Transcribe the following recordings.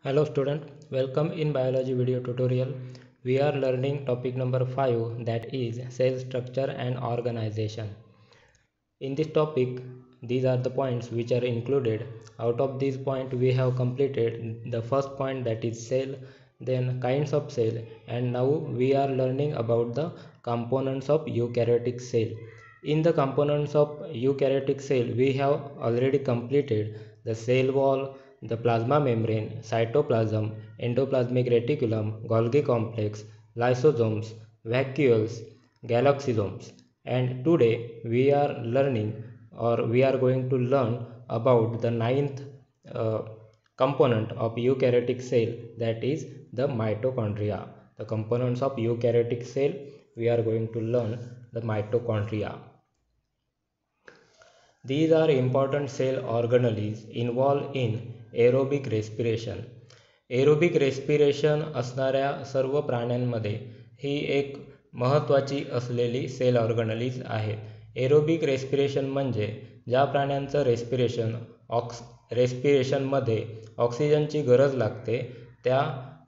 Hello student, welcome in biology video tutorial. We are learning topic number 5, that is cell structure and organization. In this topic, these are the points which are included. Out of these points we have completed the first point, that is cell, then kinds of cell, and now we are learning about the components of eukaryotic cell. In the components of eukaryotic cell we have already completed the cell wall, the plasma membrane, cytoplasm, endoplasmic reticulum, Golgi complex, lysosomes, vacuoles, galaxosomes. And today we are learning, or we are going to learn about the ninth uh, component of eukaryotic cell, that is the mitochondria. The components of eukaryotic cell, we are going to learn the mitochondria. These are important cell organelles involved in aerobic respiration. Aerobic respiration असणाऱ्या सर्व प्राण्यांमध्ये ही एक महत्त्वाची असलेली sale organelles आहेत. Aerobic respiration म्हणजे ज्या प्राण्यांचं रेस्पिरेशनमध्ये ऑक्सिजनची गरज लागते त्या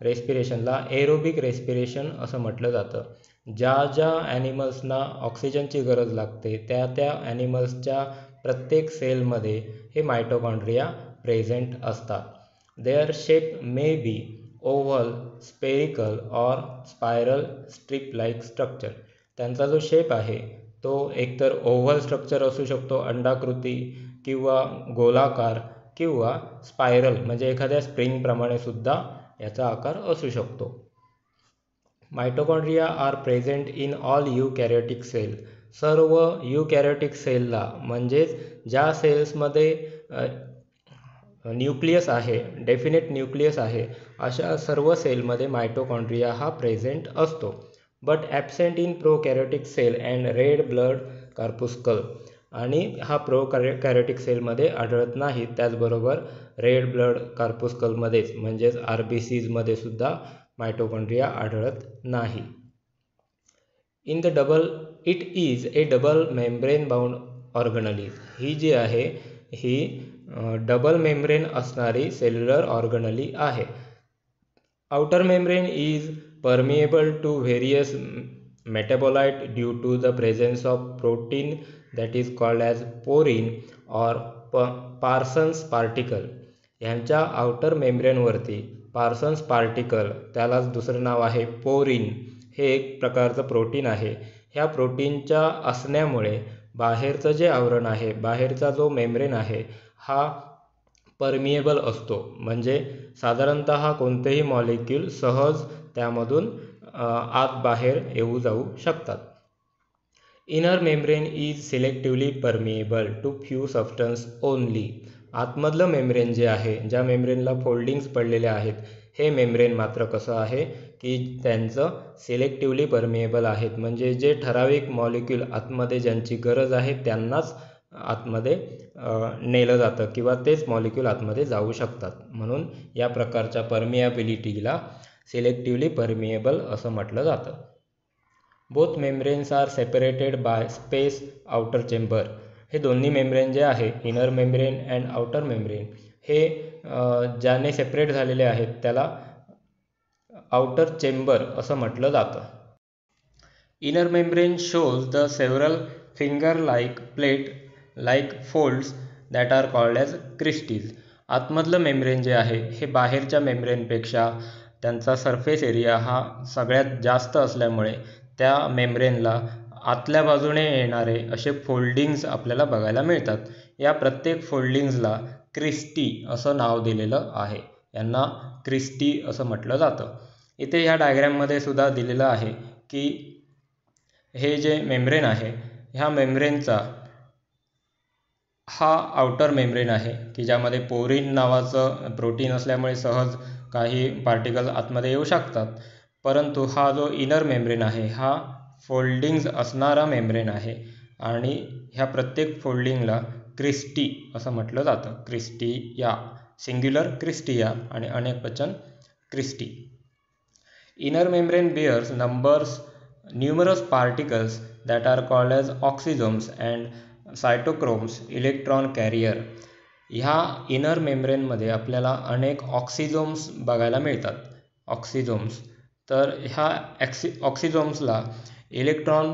रेस्पिरेशनला एरोबिक रेस्पिरेशन असं म्हटलं जातं. ज्या ॲनिमल्सना ऑक्सिजनची गरज लागते त्या ॲनिमल्सच्या प्रत्येक सेलमध्ये हे मायटोकॉन्ड्रिया प्रेझेंट असतात. Their shape may be oval, spherical or spiral strip-like structure. त्यांचा जो शेप आहे तो एकतर ओव्हल स्ट्रक्चर असू शकतो, अंडाकृती, किंवा गोलाकार, किंवा स्पायरल म्हणजे एखाद्या स्प्रिंगप्रमाणे सुद्धा याचा आकार असू शकतो. Mitochondria are present in all eukaryotic cell. सर्व यूकॅरियोटिक सेलला म्हणजेच ज्या सेल्समध्ये न्यूक्लियस आहे, डेफिनेट न्यूक्लियस आहे, अशा सर्व सेलमध्ये मायटोकॉन्ड्रिया हा प्रेझेंट असतो. But absent in prokaryotic cell and red blood corpuscle. आणि हा प्रोकॅरियोटिक सेलमध्ये आढळत नाही. त्याचबरोबर रेड ब्लड कार्पुस्कलमध्येच म्हणजेच RBCजमध्ये सुद्धा मायटोकॉन्ड्रिया आढळत नाही. It is a double membrane bound organelles. ही जी आहे ही डबल मेम्ब्रेन असणारी सेल्युलर ऑर्गनली आहे. Outer membrane is permeable to various metabolite due to the presence of protein that is called as porin or Parsons particle. ह्यांच्या outer मेम्ब्रेनवरती Parsons particle, त्यालाच दुसरं नाव आहे पोरिन, हे एक प्रकारचं प्रोटीन आहे. ह्या प्रोटीनच्या असण्यामुळे बाहेरचं जे आवरण आहे, बाहेरचा जो मेम्ब्रेन आहे हा परमिएबल असतो. म्हणजे साधारणतः कोणतेही मॉलिक्यूल सहज त्यामधून आत बाहेर येऊ जाऊ शकतात. Inner membrane is selectively permeable to few substance only. आतमधलं मेम्ब्रेन जे आहे, ज्या मेम्ब्रेनला फोल्डिंग्स पडलेले आहेत, हे मेम्ब्रेन मात्र कसं आहे की त्यांचं सिलेक्टिव्हली परमिएबल आहेत. म्हणजे जे ठराविक मॉलिक्यूल आतमध्ये ज्यांची गरज आहे त्यांनाच आतमध्ये नेलं जातं किंवा तेच मॉलिक्यूल आतमध्ये जाऊ शकतात. म्हणून या प्रकारच्या परमिएबिलिटीला सिलेक्टिव्हली परमिएबल असं म्हटलं जातं. Both membranes are separated by space outer chamber. हे दोन्ही मेम्ब्रेन जे आहे, inner membrane and outer membrane, हे ज्याने सेपरेट झालेले आहेत त्याला आउटर चेंबर असं म्हटलं जातं. Inner membrane shows the several finger like plate like folds that are called as cristae. आतमधलं मेम्ब्रेन जे आहे हे बाहेरच्या मेम्ब्रेनपेक्षा त्यांचा सरफेस एरिया हा सगळ्यात जास्त असल्यामुळे त्या मेम्ब्रेनला आतल्या बाजूने येणारे असे फोल्डिंग्स आपल्याला बघायला मिळतात. या प्रत्येक फोल्डिंग्सला क्रिस्टी असं नाव दिलेलं आहे. यांना क्रिस्टी असं म्हटलं जातं. इथे ह्या डायग्रॅममध्ये सुद्धा दिलेलं आहे की हे जे मेम्ब्रेन आहे, ह्या मेम्ब्रेनचा हा आउटर मेम्ब्रेन आहे की ज्यामध्ये पोरिन नावाचं प्रोटीन असल्यामुळे सहज काही पार्टिकल आतमध्ये येऊ शकतात. परंतु हा जो इनर मेम्ब्रेन आहे हा फोल्डिंग्स असणारा मेम्ब्रेन आहे आणि ह्या प्रत्येक फोल्डिंगला क्रिस्टी असं म्हटलं जातं. क्रिस्टिया, सिंग्युलर क्रिस्टिया आणि अनेकवचन cristae. Inner membrane bears numerous particles that are called as oxysomes and cytochromes, electron carrier. ह्या इनर मेम्ब्रेनमध्ये आपल्याला अनेक ऑक्सिझोम्स बघायला मिळतात. ऑक्सिझोम्स, तर ह्या ऑक्सिझोम्सला इलेक्ट्रॉन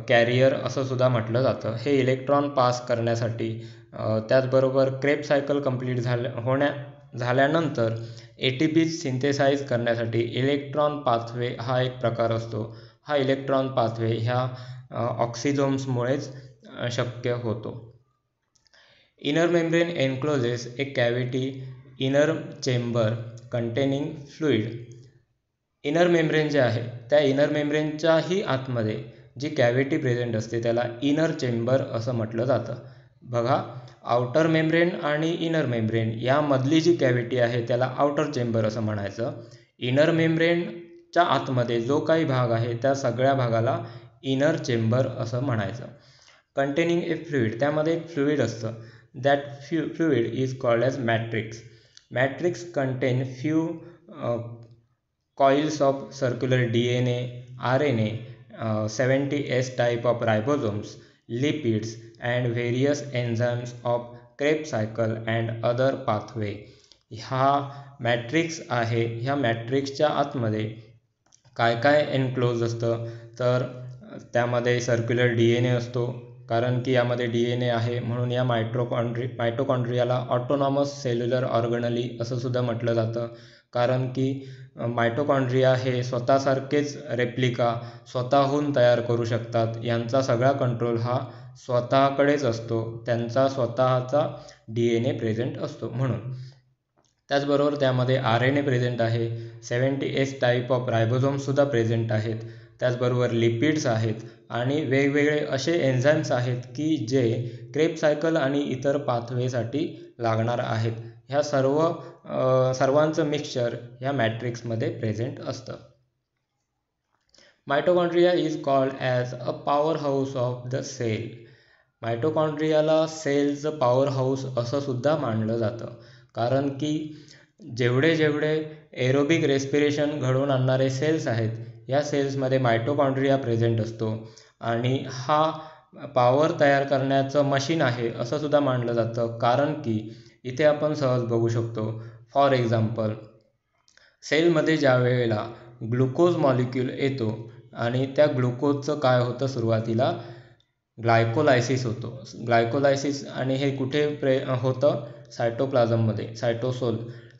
कॅरियर असं सुद्धा म्हटलं जातं. हे इलेक्ट्रॉन पास करण्यासाठी त्याचबरोबर क्रेब सायकल कंप्लीट झाल्यानंतर ATP सिंथेसाइज करण्यासाठी इलेक्ट्रॉन पाथवे हा एक प्रकार असतो. हा इलेक्ट्रॉन पाथवे ह्या ऑक्सिझोम्समुळेच शक्य होतो. Inner membrane encloses a cavity inner chamber containing fluid. Inner membrane जे आहे त्या इनर मेम्ब्रेनच्याही आतमध्ये जी कॅव्हिटी प्रेझेंट असते त्याला इनर चेंबर असं म्हटलं जातं. बघा, आउटर मेम्ब्रेन आणि इनर मेम्ब्रेन यामधली जी कॅव्हिटी आहे त्याला आउटर चेंबर असं म्हणायचं. इनर मेम्ब्रेनच्या आतमध्ये जो काही भाग आहे त्या सगळ्या भागाला इनर चेंबर असं म्हणायचं. कंटेनिंग ए फ्लुइड, त्यामध्ये एक फ्लुइड असतं. That fluid is called as matrix. Matrix content few coils of circular DNA, RNA, 70S type of ribosomes, lipids, and various enzymes of Krebs cycle and other pathway. ह्या matrix आहे. ह्या मॅट्रिक्सच्या आतमध्ये काय काय एनक्लोज असतं, तर त्यामध्ये सर्क्युलर DNA असतो, कारण की यामध्ये DNA आहे म्हणून या मायटोकॉन्ड्रियाला ऑटोनॉमस सेल्युलर ऑर्गनली असं सुद्धा म्हटलं जातं. कारण की मायटोकॉन्ड्रिया हे स्वतःसारखेच रेप्लिका स्वतःहून तयार करू शकतात. यांचा सगळा कंट्रोल हा स्वतःकडेच असतो. त्यांचा स्वतःचा DNA प्रेझेंट असतो म्हणून. त्याचबरोबर त्यामध्ये RNA प्रेझेंट आहे. 70S टाईप ऑफ रायबोझोम्ससुद्धा प्रेझेंट आहेत. त्याचबरोबर लिपिड्स आहेत आणि वेगवेगळे असे एन्झाईम्स आहेत की जे क्रेब सायकल आणि इतर पाथवेसाठी लागणार आहेत. ह्या सर्वांचं मिक्सचर ह्या मॅट्रिक्समध्ये प्रेझेंट असतं. Mitochondria is called as a power house of the cell. मायटोकॉन्ड्रियाला सेलचं पॉवर हाऊस असं सुद्धा मानलं जातं. कारण की जेवढे एरोबिक रेस्पिरेशन घडवून आणणारे सेल्स आहेत या सेल्समध्ये मायटोकॉन्ड्रिया प्रेझेंट असतो आणि हा पॉवर तयार करण्याचं मशीन आहे असं सुद्धा मानलं जातं. कारण की इथे आपण सहज बघू शकतो. फॉर एक्झाम्पल, सेलमध्ये ज्या वेळेला ग्लुकोज मॉलिक्यूल येतो आणि त्या ग्लुकोजचं काय होतं, सुरुवातीला ग्लायकोलायसिस होतो. ग्लायकोलायसिस आणि हे कुठे होतं, सायटोप्लाझममध्ये.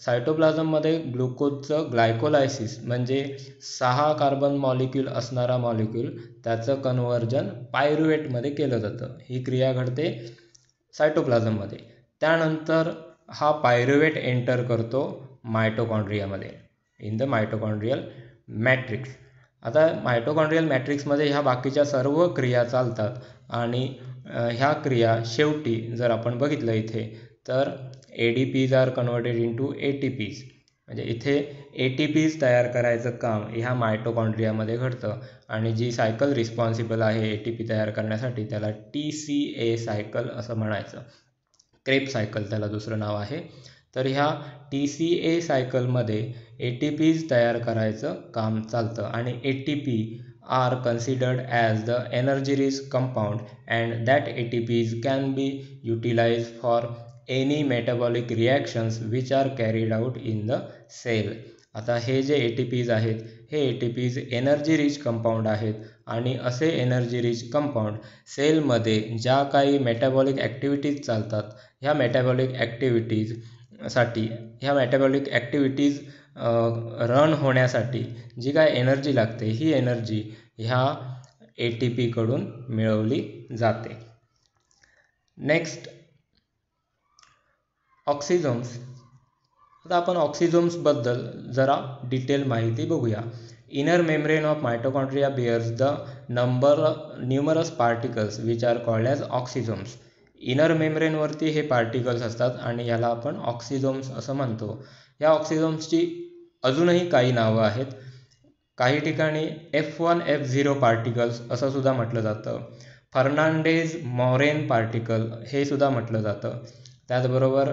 सायटोप्लाझममध्ये ग्लुकोजचं ग्लायकोलायसिस म्हणजे 6 कार्बन मॉलिक्यूल असणारा मॉलिक्यूल त्याचं कन्व्हर्जन पायरुवेटमध्ये केलं जातं. ही क्रिया घडते सायटोप्लाझममध्ये. त्यानंतर हा पायरुवेट एंटर करतो मायटोकॉन्ड्रियामध्ये इन द मायटोकॉन्ड्रियल मॅट्रिक्स. आता मायटोकॉन्ड्रियल मॅट्रिक्समध्ये ह्या बाकीच्या सर्व क्रिया चालतात आणि ह्या क्रिया शेवटी जर आपण बघितलं इथे तर ADPs are converted into ATPs. म्हणजे इथे ATPs तयार करायचं काम ह्या मायटोकॉन्ड्रियामध्ये घडतं आणि जी सायकल रिस्पॉन्सिबल आहे ATP तयार करण्यासाठी त्याला TCA सायकल असं म्हणायचं. क्रेब सायकल त्याला दुसरं नाव आहे. तर ह्या TCA सायकलमध्ये ATPs तयार करायचं काम चालतं आणि ATP are considered as the energy rich compound and that ATPs can be utilize for any metabolic reactions which are carried out in the cell. आता हे जे ATPs आहेत हे ATPs एनर्जी रिच कंपाऊंड आहेत आणि असे एनर्जी रिच कंपाऊंड सेलमध्ये ज्या काही मेटाबॉलिक ॲक्टिव्हिटीज चालतात ह्या मेटाबॉलिक ॲक्टिव्हिटीज रन होण्यासाठी जी काय एनर्जी लागते ही एनर्जी ह्या ATPकडून मिळवली जाते. Next, oxysomes. आता आपण ऑक्सिझोम्सबद्दल जरा डिटेल माहिती बघूया. Inner membrane of mitochondria bears the numerous particles which are called as oxysomes. इनर मेम्ब्रेनवरती हे पार्टिकल्स असतात आणि याला आपण ऑक्सिझोम्स असं म्हणतो. या ऑक्सिझोम्सची अजूनही काही नावं आहेत. काही ठिकाणी F1 F0 पार्टिकल्स असं सुद्धा म्हटलं जातं. फर्नांडेज मॉरेन पार्टिकल हे सुद्धा म्हटलं जातं. त्याचबरोबर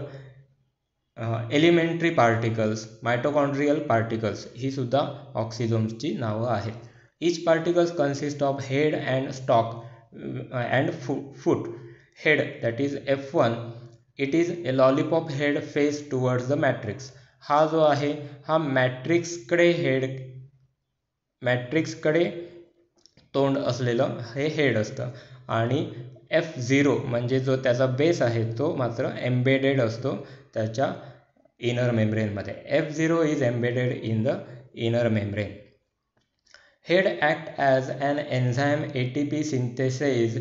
एलिमेंटरी पार्टिकल्स, मायटोकॉन्ड्रियल पार्टिकल्स ही सुद्धा ऑक्सिझोम्सची नावं आहेत. Each particles consist of head and stock and foot. Head that is F1 it is A lollipop head face towards the matrix. हा जो आहे हा मॅट्रिक्सकडे तोंड असलेलं हे हेड असतं. आणि F0 म्हणजे जो त्याचा बेस आहे तो मात्र एम्बेडेड असतो त्याच्या इनर मेम्ब्रेनमध्ये. F0 is embedded in the inner membrane. Head act as an enzyme ATP synthesis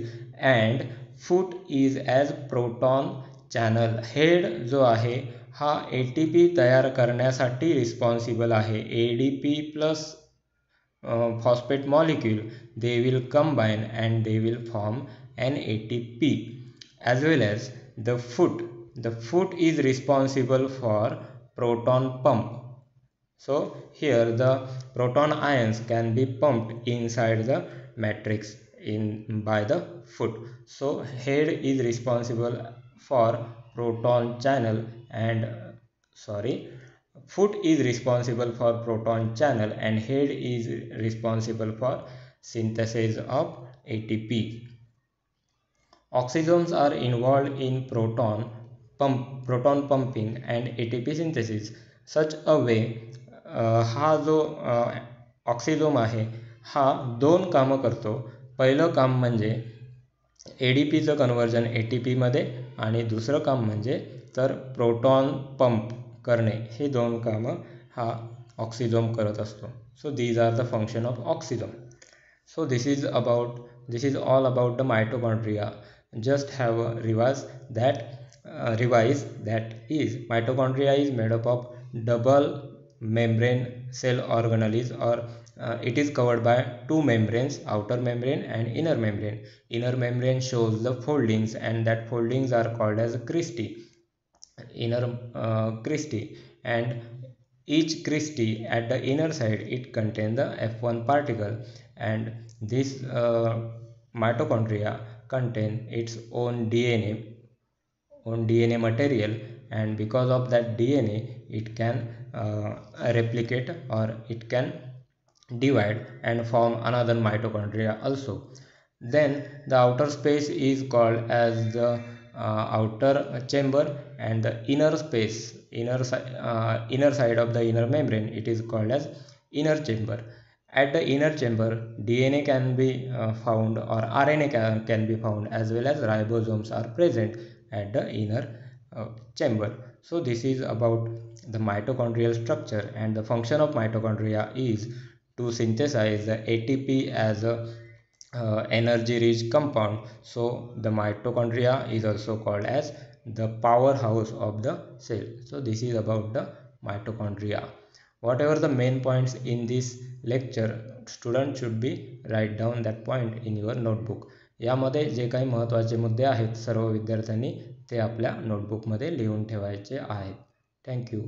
and foot is as proton channel. Head जो आहे हा ATP तयार करण्यासाठी रिस्पॉन्सिबल आहे. ADP plus phosphate molecule, they will combine and they will form an ATP. As well as the foot is responsible for proton pump. So here the proton ions can be pumped inside the matrix by the foot. So head is responsible for proton channel and foot is responsible for proton channel and head is responsible for synthesis of ATP. Oxysomes are involved in proton pumping and ATP synthesis such a way. हा जो ऑक्सिझोम आहे हा दोन कामं करतो. पहिलं काम म्हणजे ADPचं कन्व्हर्जन ATPमध्ये आणि दुसरं काम म्हणजे तर प्रोटॉन पंप करणे. हे दोन कामं हा ऑक्सिझोम करत असतो. So these are the function of oxysome. So this is all about the mitochondria. Just have a revise that is mitochondria is made up of double membrane cell organelles, or it is covered by two membranes, outer membrane and inner membrane. Inner membrane shows the foldings and that foldings are called as cristae, inner cristae, and each cristae at the inner side it contains the F1 particle, and this mitochondria contain its own DNA material, and because of that DNA it can replicate or it can divide and form another mitochondria also. Then the outer space is called as the outer chamber, and the inner side of the inner membrane it is called as inner chamber. At the inner chamber DNA can be found, or RNA can be found, as well as ribosomes are present at the inner chamber. So this is about the mitochondrial structure, and the function of mitochondria is to synthesize the ATP as a energy rich compound. So the mitochondria is also called as the powerhouse of the cell. So this is about the mitochondria. Whatever the main points in this lecture, student should be write down that point in your notebook. यामध्ये जे काही महत्त्वाचे मुद्दे आहेत सर्व विद्यार्थ्यांनी ते आपल्या नोटबुकमध्ये लिहून ठेवायचे आहेत. थँक्यू.